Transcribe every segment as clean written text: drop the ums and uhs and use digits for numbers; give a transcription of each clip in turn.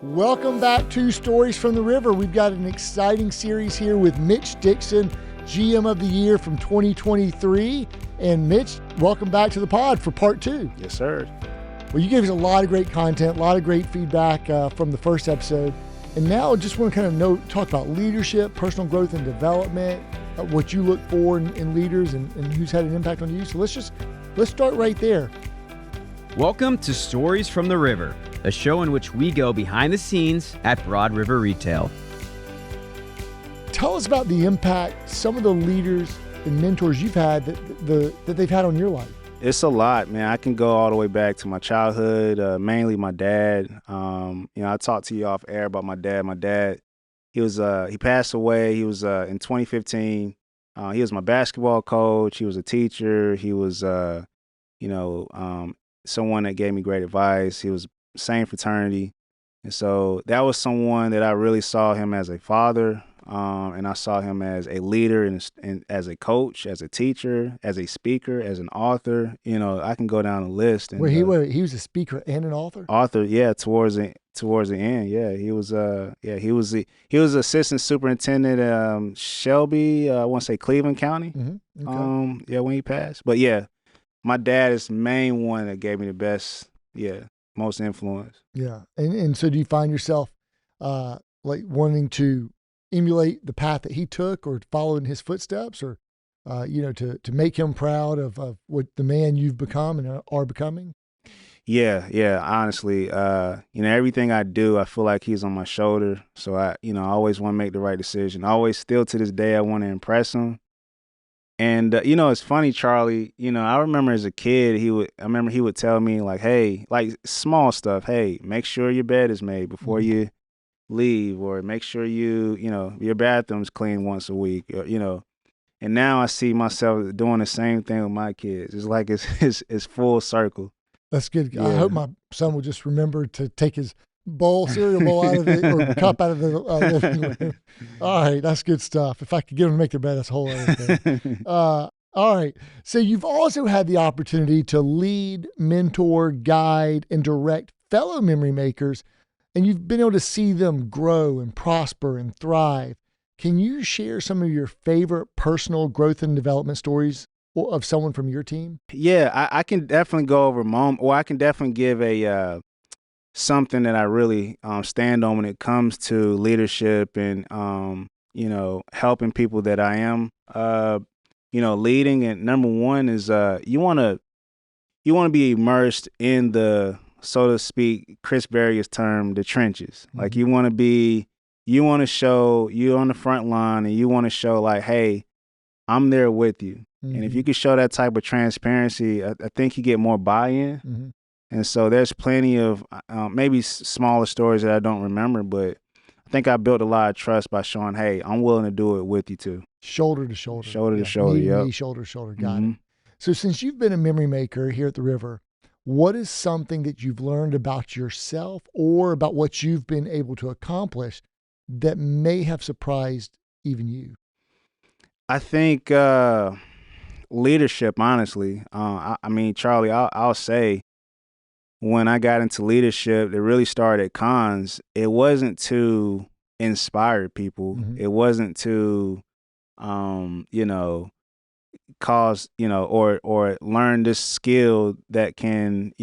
Welcome back to Stories from the River. We've got an exciting series here with Mitch Dixon, GM of the Year from 2023. And Mitch, welcome back to the pod for part 2. Yes, sir. Well, you gave us a lot of great content, a lot of great feedback from the first episode. And now I just want to kind of talk about leadership, personal growth and development, what you look for in leaders and who's had an impact on you. So let's start right there. Welcome to Stories from the River, a show in which we go behind the scenes at Broad River Retail. Tell us about the impact some of the leaders and mentors you've had that they've had on your life. It's a lot, man. I can go all the way back to my childhood, mainly my dad. I talked to you off air about my dad. My dad, he passed away. He was in 2015. He was my basketball coach. He was a teacher. He was, someone that gave me great advice. He was same fraternity. And so that was someone that I really saw him as a father. And I saw him as a leader and as a coach, as a teacher, as a speaker, as an author. I can go down the list. And, he was a speaker and an author? Author, yeah, towards the end. Yeah, he was assistant superintendent Shelby, I want to say Cleveland County. Mm-hmm. Okay. When he passed. But yeah, my dad is the main one that gave me the best, most influence. Yeah. And so do you find yourself like wanting to emulate the path that he took or follow in his footsteps or, to make him proud of what the man you've become and are becoming? Yeah. Honestly, everything I do, I feel like he's on my shoulder. So I always want to make the right decision. Still to this day, I want to impress him. And, it's funny, Charlie, I remember as a kid, he would tell me like, hey, like small stuff. Hey, make sure your bed is made before you leave, or make sure your bathroom's clean once a week, and now I see myself doing the same thing with my kids. It's like it's full circle. That's good. Yeah. I hope my son will just remember to take his cereal bowl out of it or cup out of the living room. All right. That's good stuff. If I could get them to make their bed, that's a whole other thing. All right. So you've also had the opportunity to lead, mentor, guide, and direct fellow memory makers, and you've been able to see them grow and prosper and thrive. Can you share some of your favorite personal growth and development stories of someone from your team? Yeah, I can definitely go over I can definitely give a something that I really stand on when it comes to leadership and helping people that I am leading. And number one is you want to be immersed in the, so to speak, Chris Berry's term, the trenches. Mm-hmm. Like you want to show you're on the front line and you want to show like, hey, I'm there with you. Mm-hmm. And if you can show that type of transparency, I think you get more buy-in. Mm-hmm. And so there's plenty of maybe smaller stories that I don't remember, but I think I built a lot of trust by showing, hey, I'm willing to do it with you too. Shoulder to shoulder. Shoulder to shoulder, yeah. Shoulder to shoulder, got it. So since you've been a memory maker here at the River, what is something that you've learned about yourself or about what you've been able to accomplish that may have surprised even you? I think leadership, honestly. Charlie, I'll say when I got into leadership, it really started at cons. It wasn't to inspire people. Mm-hmm. It wasn't to, cause, or learn this skill that can,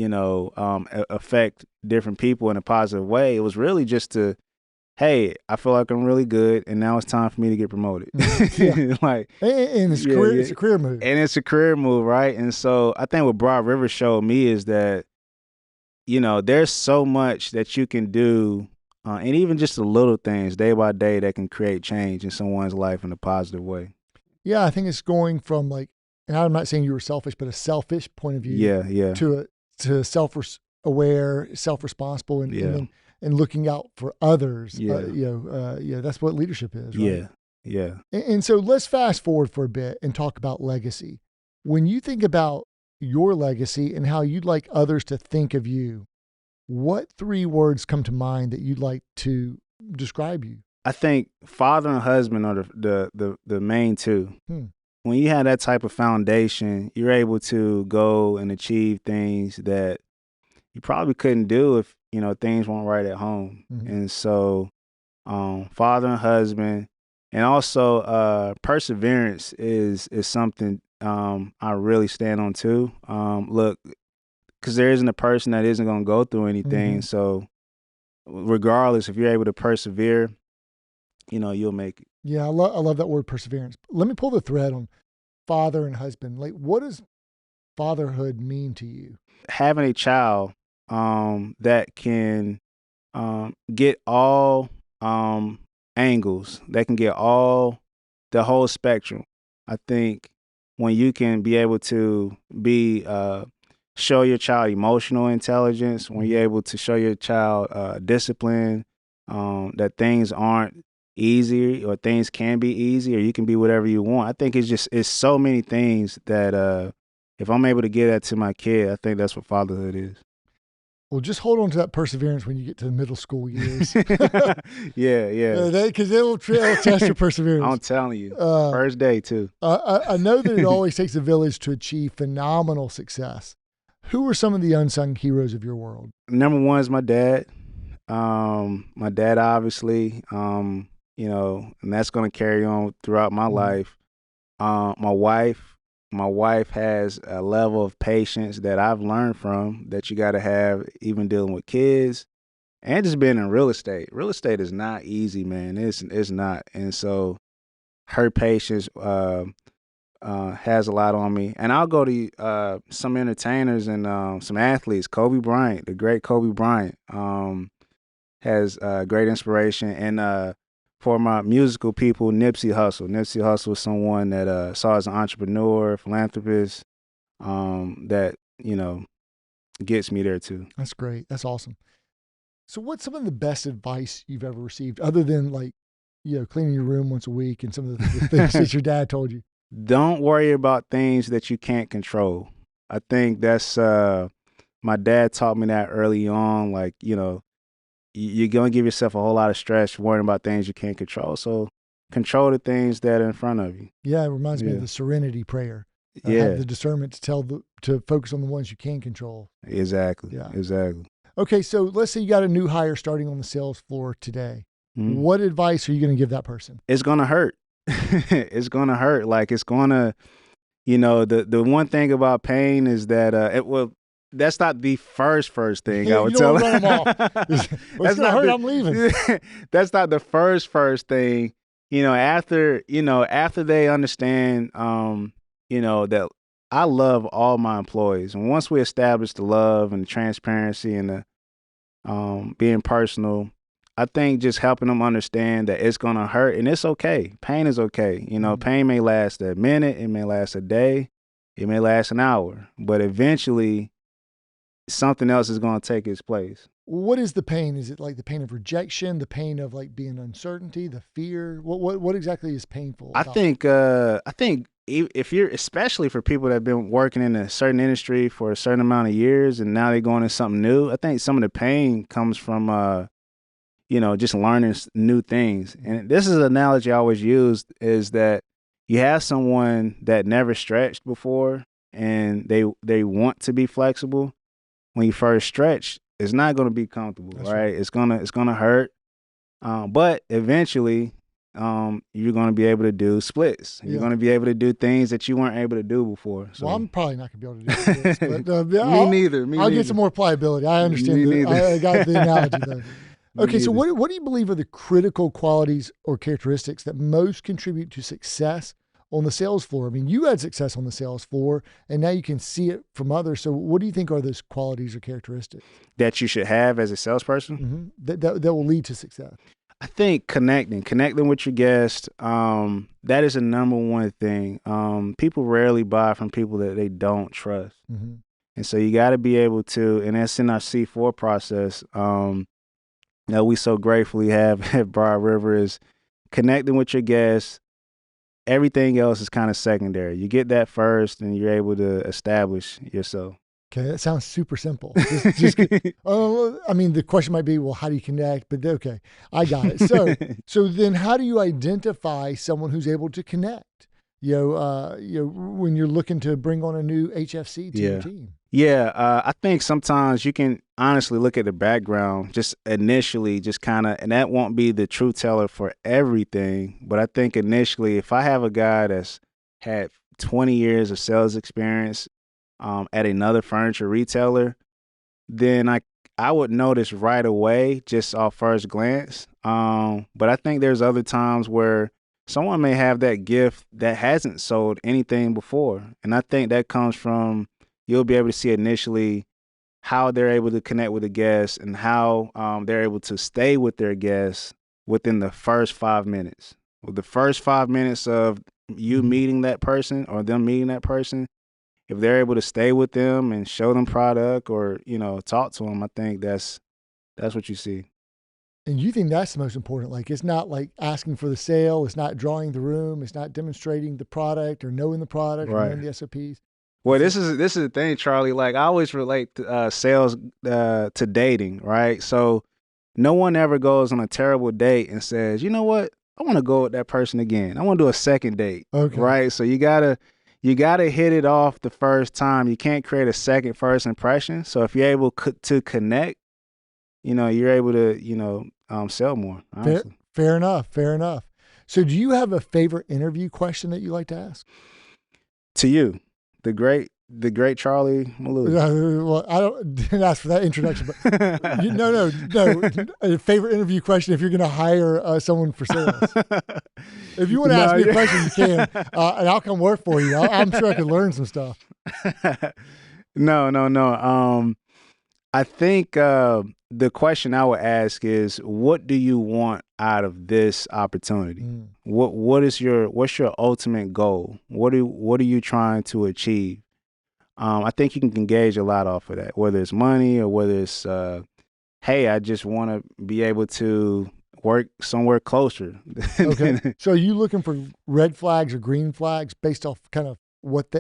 affect different people in a positive way. It was really just to, hey, I feel like I'm really good, and now it's time for me to get promoted. Yeah. It's a career move. And it's a career move, right? And so I think what Broad River showed me is that, there's so much that you can do, and even just the little things day by day that can create change in someone's life in a positive way. Yeah, I think it's going from and I'm not saying you were selfish, but a selfish point of view. Yeah. To self-aware, self-responsible, and looking out for others. Yeah. That's what leadership is, right? Yeah. And so let's fast forward for a bit and talk about legacy. When you think about your legacy and how you'd like others to think of you, what 3 words come to mind that you'd like to describe you? I think father and husband are the main 2. When you have that type of foundation, you're able to go and achieve things that you probably couldn't do things weren't right at home. Mhm. And so father and husband, and also perseverance is something I really stand on too. Look, because there isn't a person that isn't going to go through anything. Mhm. So regardless, if you're able to persevere, you'll make it. Yeah, I love that word perseverance. Let me pull the thread on father and husband. Like, what does fatherhood mean to you? Having a child that can get all angles, that can get the whole spectrum. I think when you can be able to show your child emotional intelligence, when you're able to show your child discipline, that things aren't easy or things can be easy or you can be whatever you want. I think it's so many things that if I'm able to give that to my kid, I think that's what fatherhood is. Well, just hold on to that perseverance when you get to the middle school years. Yeah. Because it'll test your perseverance. I'm telling you, first day too. I know that it always takes a village to achieve phenomenal success. Who are some of the unsung heroes of your world? Number one is my dad. My dad, obviously, and that's going to carry on throughout my life. My wife has a level of patience that I've learned from that you got to have even dealing with kids and just being in real estate. Real estate is not easy, man. It's not. And so her patience has a lot on me. And I'll go to some entertainers and some athletes. Kobe Bryant, the great Kobe Bryant, has great inspiration. And for my musical people, Nipsey Hussle. Nipsey Hussle is someone that saw as an entrepreneur, philanthropist, that, gets me there too. That's great. That's awesome. So what's some of the best advice you've ever received other than cleaning your room once a week and some of the things that your dad told you? Don't worry about things that you can't control. I think that's, my dad taught me that early on, you're going to give yourself a whole lot of stress worrying about things you can't control. So control the things that are in front of you. Yeah, it reminds me of the serenity prayer. Have the discernment to focus on the ones you can control. Exactly. Yeah. Exactly. Okay, so let's say you got a new hire starting on the sales floor today. Mm-hmm. What advice are you going to give that person? It's going to hurt. It's going to hurt. It's going to, the one thing about pain is that, that's not the first thing I would tell them. Run them off. It's gonna hurt. I'm leaving. That's not the first thing. After they understand, that I love all my employees, and once we establish the love and the transparency and the being personal, I think just helping them understand that it's gonna hurt and it's okay. Pain is okay. Pain may last a minute, it may last a day, it may last an hour, but eventually something else is going to take its place. What is the pain? Is it like the pain of rejection, the pain of being uncertainty, the fear? What exactly is painful? I think if you're, especially for people that have been working in a certain industry for a certain amount of years and now they're going into something new, I think some of the pain comes from, just learning new things. And this is an analogy I always use is that you have someone that never stretched before and they want to be flexible. When you first stretch, it's not going to be comfortable, right? It's gonna hurt, but eventually, you're going to be able to do splits. You're going to be able to do things that you weren't able to do before. So. Well, I'm probably not going to be able to do splits, but Me neither. I'll get some more pliability. I understand. I got the analogy though. Okay, so what do you believe are the critical qualities or characteristics that most contribute to success on the sales floor? I mean, you had success on the sales floor, and now you can see it from others. So what do you think are those qualities or characteristics that you should have as a salesperson? Mm-hmm. That will lead to success? I think connecting with your guest, that is a number one thing. People rarely buy from people that they don't trust. Mm-hmm. And so you got to be able to, and that's in our C4 process, that we so gratefully have at Broad River, is connecting with your guests. Everything else is kind of secondary. You get that first and you're able to establish yourself. Okay, that sounds super simple. I mean, the question might be, well, how do you connect? But okay, I got it. So then how do you identify someone who's able to connect? When you're looking to bring on a new HFC to your team. Yeah, I think sometimes you can honestly look at the background just initially, just kind of, and that won't be the true teller for everything. But I think initially, if I have a guy that's had 20 years of sales experience at another furniture retailer, then I would notice right away just off first glance. But I think there's other times where someone may have that gift that hasn't sold anything before, and I think that comes from you'll be able to see initially how they're able to connect with the guests and how they're able to stay with their guests within the first 5 minutes. With the first 5 minutes of you meeting that person or them meeting that person, if they're able to stay with them and show them product or, talk to them, I think that's what you see. And you think that's the most important. Like, it's not like asking for the sale. It's not drawing the room. It's not demonstrating the product or knowing the product or knowing the SOPs. Well, this is the thing, Charlie. Like, I always relate to, sales to dating, right? So no one ever goes on a terrible date and says, you know what? I want to go with that person again. I want to do a second date, right? So you gotta hit it off the first time. You can't create a second first impression. So if you're able to connect, you're able to sell more. Honestly. Fair enough. So do you have a favorite interview question that you like to ask? To you, the great Charlie Malouf. Well, didn't ask for that introduction, but no. A favorite interview question if you're going to hire someone for sales. If you want to ask me a question, you can, and I'll come work for you. I'm sure I could learn some stuff. No. I think the question I would ask is, what do you want out of this opportunity? What's your ultimate goal? What are you trying to achieve? I think you can gauge a lot off of that, whether it's money or whether it's, hey, I just want to be able to work somewhere closer. Okay. So are you looking for red flags or green flags based off kind of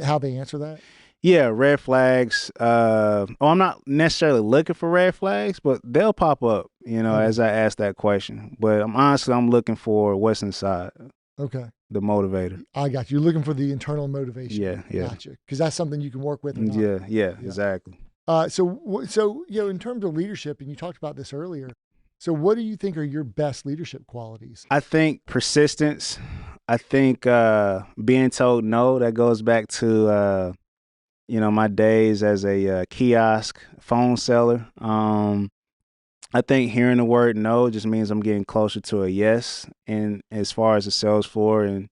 how they answer that? Yeah, red flags. I'm not necessarily looking for red flags, but they'll pop up, as I ask that question. But I'm looking for what's inside. Okay. The motivator. I got you. You're looking for the internal motivation. Yeah. Gotcha. Because that's something you can work with. Yeah, exactly. So in terms of leadership, and you talked about this earlier. So what do you think are your best leadership qualities? I think persistence. I think being told no. That goes back to my days as a kiosk phone seller. I think hearing the word no just means I'm getting closer to a yes. And as far as the sales floor, and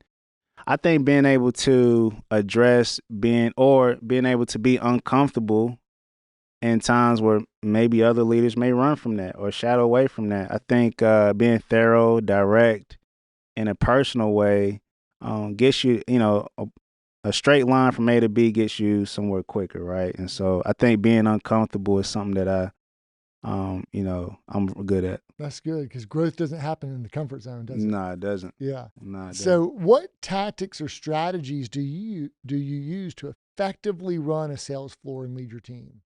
I think being able to address being able to be uncomfortable in times where maybe other leaders may run from that or shadow away from that. I think being thorough, direct, in a personal way gets you, a straight line from A to B gets you somewhere quicker, right? And so I think being uncomfortable is something that I'm good at. That's good, because growth doesn't happen in the comfort zone, does it? No, it doesn't. Yeah. No, it so what tactics or strategies do you use to effectively run a sales floor and lead your team?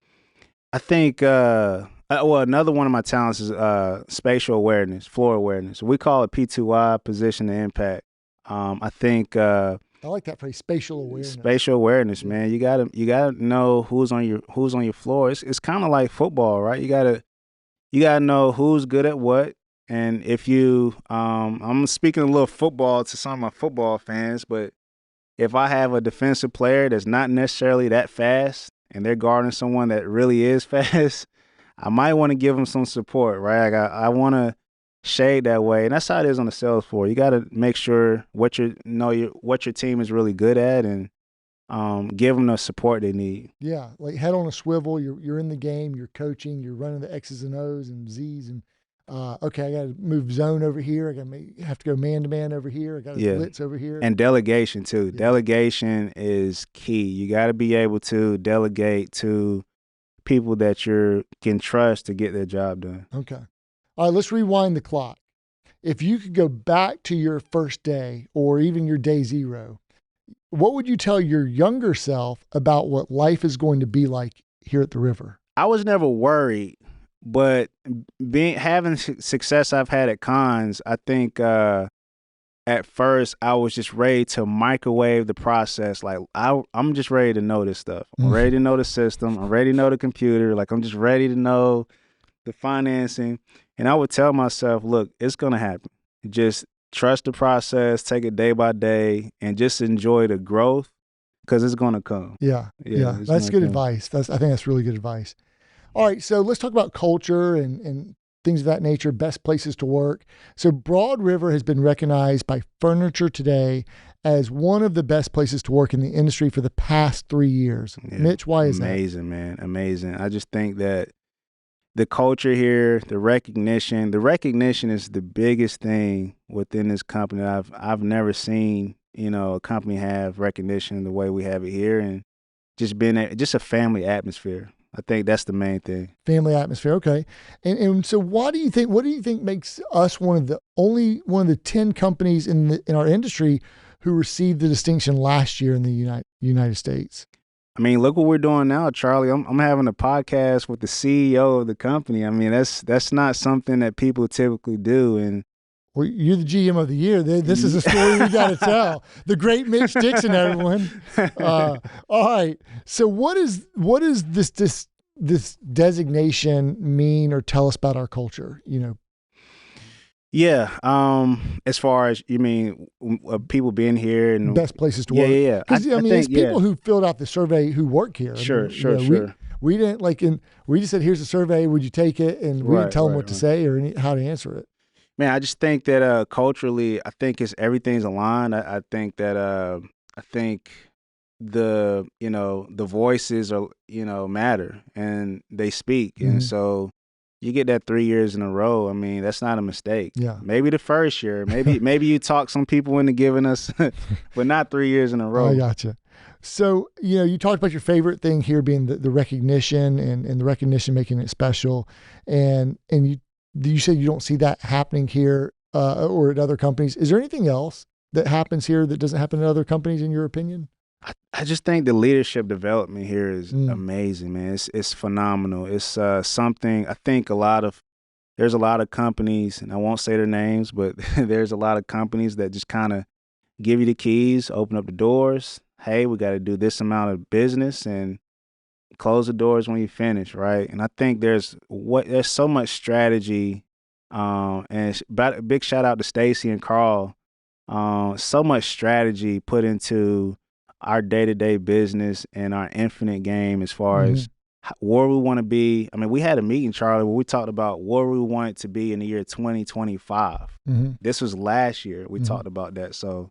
I think, another one of my talents is spatial awareness, floor awareness. We call it P2I, position to impact. I think I like that phrase, spatial awareness. Spatial awareness, man. You gotta know who's on your floor. It's kind of like football, right? You gotta know who's good at what. And if you, I'm speaking a little football to some of my football fans, but if I have a defensive player that's not necessarily that fast and they're guarding someone that really is fast, I might want to give them some support, right? Like I want to shade that way, and that's how it is on the sales floor. You got to make sure what your team is really good at, and give them the support they need. Yeah, like head on a swivel. You're in the game. You're coaching. You're running the X's and O's and Z's, and okay, I got to move zone over here. I have to go man to man over here. I got to blitz over here. And delegation too. Yeah. Delegation is key. You got to be able to delegate to people that you can trust to get their job done. Okay. All right, let's rewind the clock. If you could go back to your first day or even your day zero, what would you tell your younger self about what life is going to be like here at the river? I was never worried, but having success I've had at cons, I think at first I was just ready to microwave the process. Like I'm just ready to know this stuff. I'm ready to know the system. I'm ready to know the computer. Like I'm just ready to know the financing. And I would tell myself, look, it's going to happen. Just trust the process, take it day by day, and just enjoy the growth because it's going to come. Yeah. That's good advice. I think that's really good advice. All right. So let's talk about culture and things of that nature, best places to work. So Broad River has been recognized by Furniture Today as one of the best places to work in the industry for the past 3 years. Yeah. Mitch, why is that? Amazing, man. Amazing. I just think that the culture here, the recognition is the biggest thing within this company. I've never seen, a company have recognition the way we have it here, and just being just a family atmosphere. I think that's the main thing. Family atmosphere. Okay. And so what do you think makes us one of the 10 companies in our industry who received the distinction last year in the United States? I mean, look what we're doing now, Charlie. I'm having a podcast with the CEO of the company. I mean, that's not something that people typically do. And well, you're the GM of the year. This is a story we got to tell. The great Mitch Dixon, everyone. All right. So what is this designation mean or tell us about our culture? Yeah. As far as you mean, people being here and best places to work. Yeah. Because I mean, it's people who filled out the survey who work here. Sure. We didn't we just said, "Here's the survey. Would you take it?" And we didn't tell them what to say or how to answer it. Man, I just think that culturally, I think everything's aligned. I think that the voices are matter and they speak, and so you get that 3 years in a row. I mean, that's not a mistake. Yeah. Maybe the first year, maybe you talk some people into giving us, but not 3 years in a row. I gotcha. So you talked about your favorite thing here being the recognition and the recognition making it special, and you said you don't see that happening here or at other companies. Is there anything else that happens here that doesn't happen at other companies, in your opinion? I just think the leadership development here is amazing, man. It's phenomenal. It's something I think there's a lot of companies, and I won't say their names, but there's a lot of companies that just kind of give you the keys, open up the doors. Hey, we got to do this amount of business and close the doors when you finish, right? And I think there's so much strategy, and a big shout out to Stacy and Carl. So much strategy put into our day-to-day business and our infinite game as far as where we want to be. I mean, we had a meeting, Charlie, where we talked about where we want it to be in the year 2025. This was last year. We talked about that. So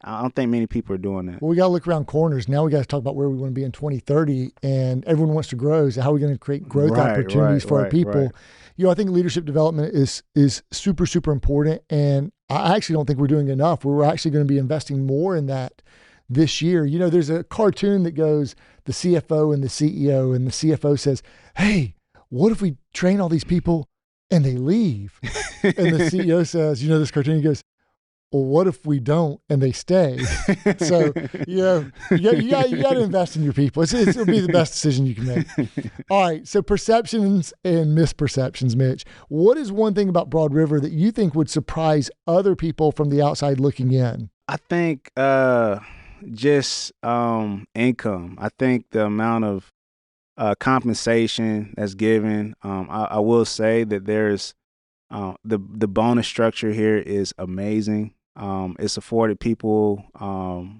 I don't think many people are doing that. Well, we got to look around corners. Now we got to talk about where we want to be in 2030, and everyone wants to grow. So how are we going to create growth opportunities for our people? Right. I think leadership development is super, super important. And I actually don't think we're doing enough. We're actually going to be investing more in that this year. There's a cartoon that goes, the CFO and the CEO, and the CFO says, "Hey, what if we train all these people and they leave?" And the CEO says, this cartoon, he goes, "Well, what if we don't and they stay?" So, you got to invest in your people. It'll be the best decision you can make. All right. So perceptions and misperceptions, Mitch. What is one thing about Broad River that you think would surprise other people from the outside looking in? I think just income. I think the amount of compensation that's given. I will say that there's the bonus structure here is amazing. It's afforded people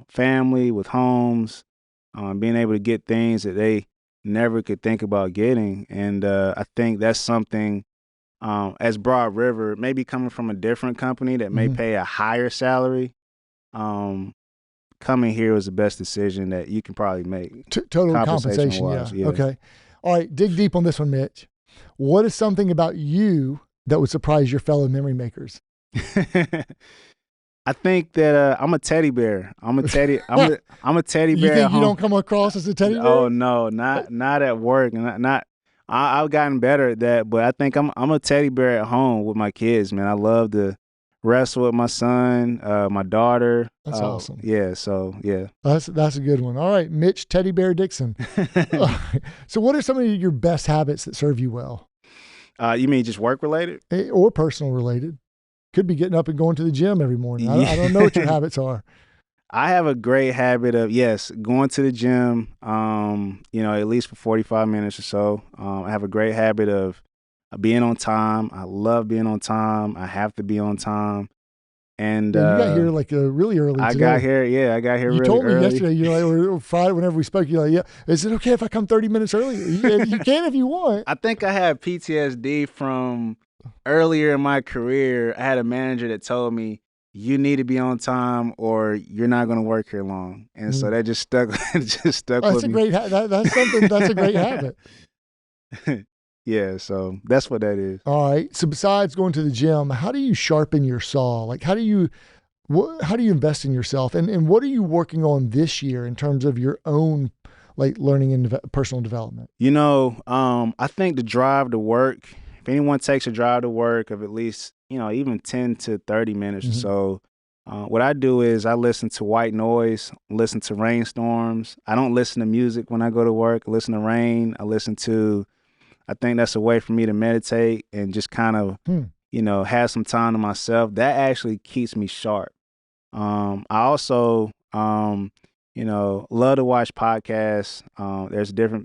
family with homes, being able to get things that they never could think about getting. And I think that's something as Broad River, maybe coming from a different company that may pay a higher salary, coming here was the best decision that you can probably make. Total compensation, yeah. Okay. All right, dig deep on this one, Mitch. What is something about you that would surprise your fellow memory makers? I think that I'm a teddy bear. I'm a teddy bear. You think you don't come across as a teddy bear? Oh no, not at work. I've gotten better at that, but I think I'm a teddy bear at home with my kids. Man, I love to wrestle with my son, my daughter. That's awesome. Yeah. So yeah, that's a good one. All right, Mitch Teddy Bear Dixon. So, what are some of your best habits that serve you well? You mean just work related or personal related? could be getting up and going to the gym every morning. I don't know what your habits are. I have a great habit of, yes, going to the gym, at least for 45 minutes or so. I have a great habit of being on time. I love being on time. I have to be on time. And you got here like really early today. I got here really early. You told me yesterday, you're like, or Friday, whenever we spoke, you're like, yeah, is it okay if I come 30 minutes earlier? You can if you want. I think I had PTSD from earlier in my career. I had a manager that told me, you need to be on time or you're not going to work here long. And so that just stuck with me. That's a great habit. Yeah, so that's what that is. All right. So besides going to the gym, how do you sharpen your saw? Like, how do you invest in yourself? And what are you working on this year in terms of your own, like, learning and personal development? I think the drive to work, if anyone takes a drive to work of at least, even 10 to 30 minutes or so, what I do is I listen to white noise, listen to rainstorms. I don't listen to music when I go to work. I listen to rain. I think that's a way for me to meditate and just kind of, have some time to myself. That actually keeps me sharp. I also, love to watch podcasts.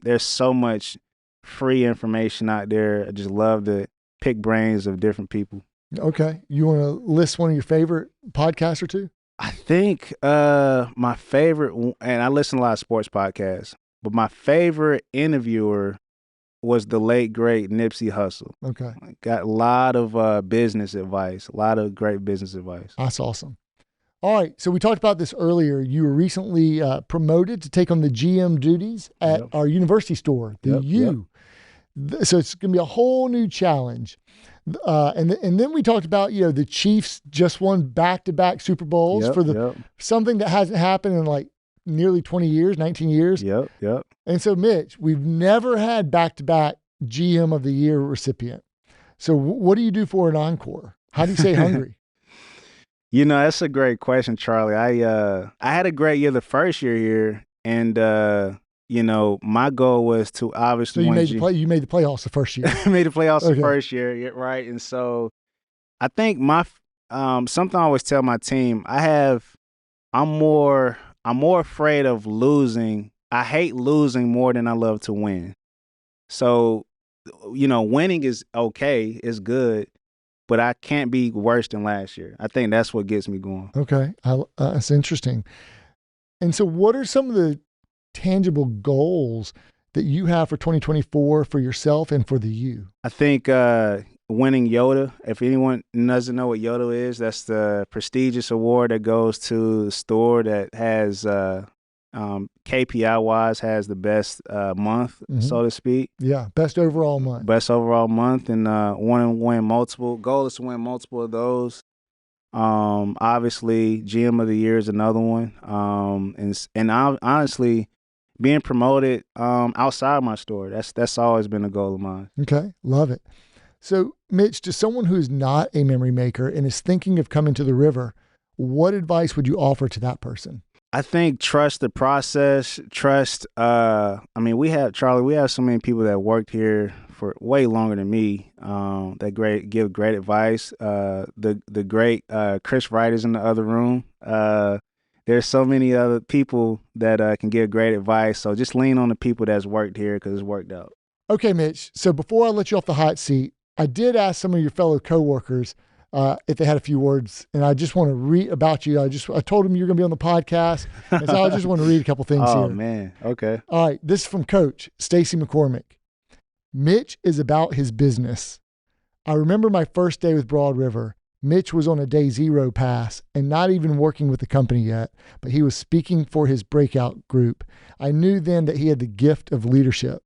There's so much free information out there. I just love to pick brains of different people. Okay. You want to list one of your favorite podcasts or two? I think my favorite, and I listen to a lot of sports podcasts, but my favorite interviewer was the late, great Nipsey Hussle. Okay. Got a lot of business advice, a lot of great business advice. That's awesome. All right. So we talked about this earlier. You were recently promoted to take on the GM duties at our university store, the U. So it's going to be a whole new challenge. And then we talked about, the Chiefs just won back-to-back Super Bowls for something that hasn't happened in like nearly 20 years, 19 years. Yep. And so, Mitch, we've never had back-to-back GM of the Year recipient. So what do you do for an encore? How do you stay hungry? That's a great question, Charlie. I had a great year the first year here, and my goal was to obviously. So you made the playoffs the first year. Made the playoffs the first year, right? And so, I think something I always tell my team, I'm more afraid of losing. I hate losing more than I love to win. So, winning is okay, it's good, but I can't be worse than last year. I think that's what gets me going. Okay, that's interesting. And so, what are some of the tangible goals that you have for 2024 for yourself and for the U? I think winning Yoda. If anyone doesn't know what Yoda is, that's the prestigious award that goes to the store that has KPI-wise has the best month, so to speak. Yeah, best overall month. Best overall month, and want to win multiple. Goal is to win multiple of those. Obviously, GM of the Year is another one. And honestly, being promoted outside my store, that's always been a goal of mine. Okay, love it. So, Mitch, to someone who is not a memory maker and is thinking of coming to the river, what advice would you offer to that person? I think trust the process. Trust. We have so many people that worked here for way longer than me. That give great advice. The great Chris Wright is in the other room. There's so many other people that can give great advice. So just lean on the people that's worked here because it's worked out. Okay, Mitch. So before I let you off the hot seat, I did ask some of your fellow coworkers if they had a few words, and I just want to read about you. I told them you're going to be on the podcast, and so I just want to read a couple things here. Oh, man. Okay. All right. This is from Coach Stacy McCormick. Mitch is about his business. I remember my first day with Broad River. Mitch was on a day zero pass and not even working with the company yet, but he was speaking for his breakout group. I knew then that he had the gift of leadership.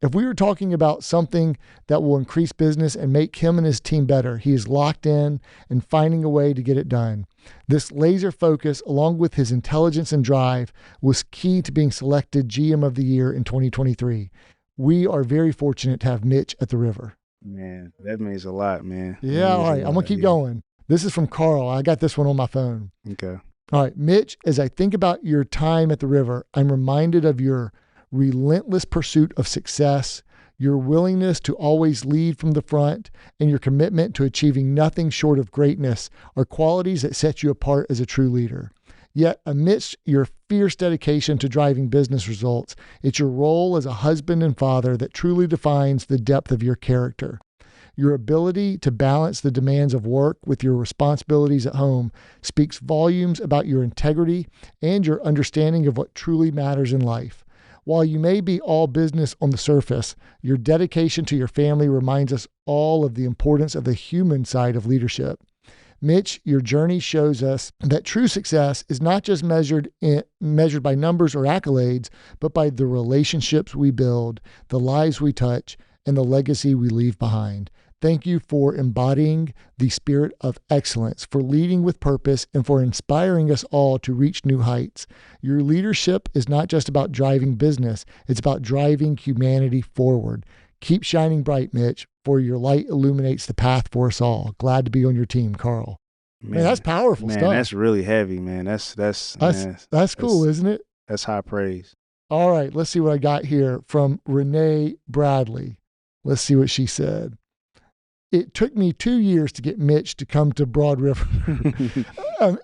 If we were talking about something that will increase business and make him and his team better, he is locked in and finding a way to get it done. This laser focus, along with his intelligence and drive, was key to being selected GM of the Year in 2023. We are very fortunate to have Mitch at the river. Man, that means a lot, man. Yeah, all right. I'm going to keep going. This is from Carl. I got this one on my phone. Okay. All right. Mitch, as I think about your time at the river, I'm reminded of your relentless pursuit of success, Your willingness to always lead from the front and your commitment to achieving nothing short of greatness are qualities that set you apart as a true leader. Yet, amidst your fierce dedication to driving business results, it's your role as a husband and father that truly defines the depth of your character. Your ability to balance the demands of work with your responsibilities at home speaks volumes about your integrity and your understanding of what truly matters in life. While you may be all business on the surface, your dedication to your family reminds us all of the importance of the human side of leadership. Mitch, your journey shows us that true success is not just measured by numbers or accolades, but by the relationships we build, the lives we touch, and the legacy we leave behind. Thank you for embodying the spirit of excellence, for leading with purpose, and for inspiring us all to reach new heights. Your leadership is not just about driving business, it's about driving humanity forward. Keep shining bright, Mitch, for your light illuminates the path for us all. Glad to be on your team, Carl. Man, that's powerful stuff. Man, that's really heavy, man. That's cool, isn't it? That's high praise. All right, let's see what I got here from Renee Bradley. Let's see what she said. It took me 2 years to get Mitch to come to Broad River.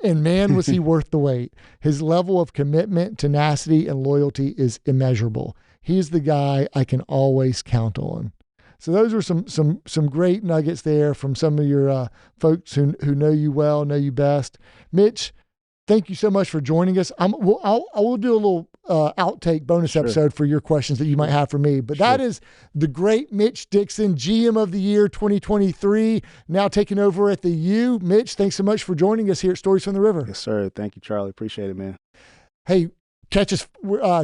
And man, was he worth the wait. His level of commitment, tenacity, and loyalty is immeasurable. He's the guy I can always count on. So those were some great nuggets there from some of your folks who know you well, know you best. Mitch, thank you so much for joining us. I will do a little outtake bonus episode for your questions that you might have for me. But that is the great Mitch Dixon, GM of the Year 2023, now taking over at the U. Mitch, thanks so much for joining us here at Stories from the River. Yes, sir. Thank you, Charlie. Appreciate it, man. Hey, catch us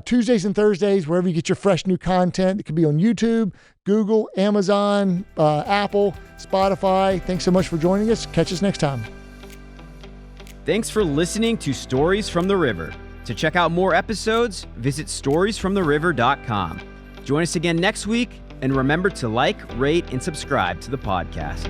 Tuesdays and Thursdays, wherever you get your fresh new content. It could be on YouTube, Google, Amazon, Apple, Spotify. Thanks so much for joining us. Catch us next time. Thanks for listening to Stories from the River. To check out more episodes, visit storiesfromtheriver.com. Join us again next week, and remember to like, rate, and subscribe to the podcast.